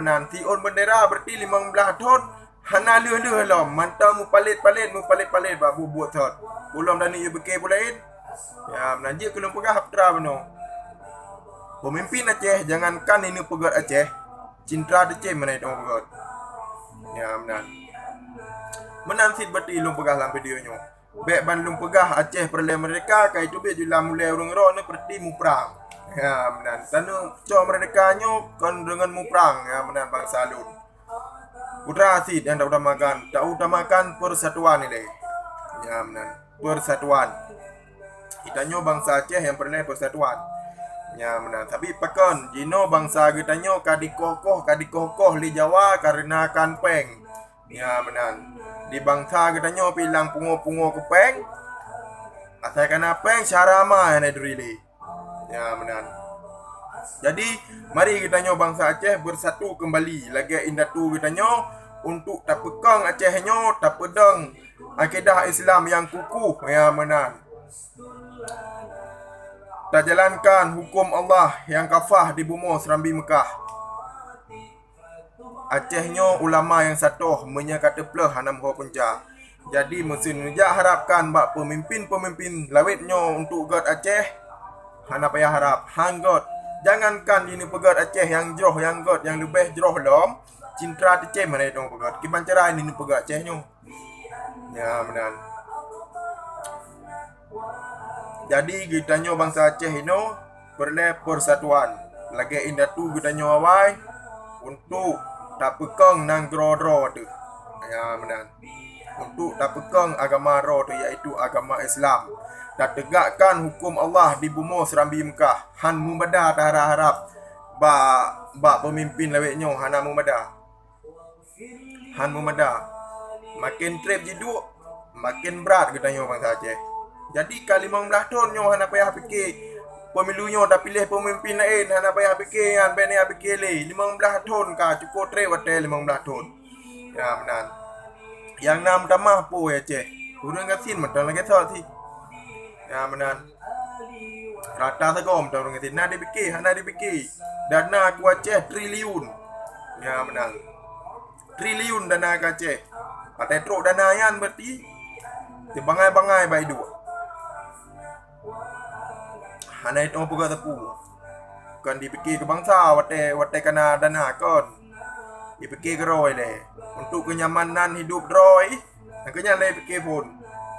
Nanti on bendera berarti 15 tahun hana leh lah mantau mu palit-palit ba buat thot belum dan ia bekei pulain ya menanji kelum pegah haptra beno pemimpin Aceh jangankan ini pegat Aceh cintra Aceh mana itu pegat ya menan sit berarti lum pegah dalam video nyo bek ban lum pegah Aceh perle mereka kai tu be jula mulai urang ro ni berarti mu perang ya menan tanu co mereka nyo kon dengan mu perang ya menan bangsa lun putra sit yang tak utamakan persatuan ni deh ya menan persatuan kita nyo bangsa Aceh yang perle persatuan ya menan tapi pakon jino bangsa kita nyo kadikokoh li Jawa karena kanpeng ya menan di bangsa kita nyo pilang pungo kepeng asal kana peng syarama yang diri ya menan jadi mari kita nyo bangsa Aceh bersatu kembali lagi indatu kita nyo untuk tak pekang Aceh nyo tak pedang akidah Islam yang kukuh ya menan tak jalankan hukum Allah yang kafah di bumi Serambi Mekah. Aceh nyo ulama yang satuh menyakata pelah hanam ho penca. Jadi mesin jak harapkan bak pemimpin-pemimpin lawit nyo untuk god Aceh. Hana payah harap hanggot. Jangankan ini pegat Aceh yang jroh yang god yang lebih jroh lom. Cintra Aceh mana itu pegat. Kiban cara ini pegat Aceh nyo. Ya benar. Jadi kita nyo bangsa Aceh ino perle persatuan. Lagi indatu kita nyo awai untuk tak pekang nang dro tu. Ya benar. Untuk tak pekang agama ro tu iaitu agama Islam. Dan tegakkan hukum Allah di bumi Serambi Mekah. Han mubada tak harap ba pemimpin lawet nyo hana mubada. Han mubada. Makin trip jiduk makin berat kita nyo bangsa Aceh. Jadi kali 15 tahun nyo hana payah fikir pemilu nyo dah pilih pemimpin lain hana payah fikir yang bene fikir le 15 tahun ka cukup tre wate 15 tahun. Ya benar. Yang nam tamah po ya Aceh. Urang gasin mentang lagi thot si. Ya benar. Rata sagom tang urang gasin na dipikir hana dipikir. Dana ku Aceh triliun. Ya benar. Triliun dana ke Aceh. Patai truk dana yan berarti bangai-bangai bai dua. Hana itu apa tepu. Kan dipikir ke bangsa wate kena dana kon. Dipikir ke roy le. Untuk kenyamanan hidup roy. Nakanya le fikir pun.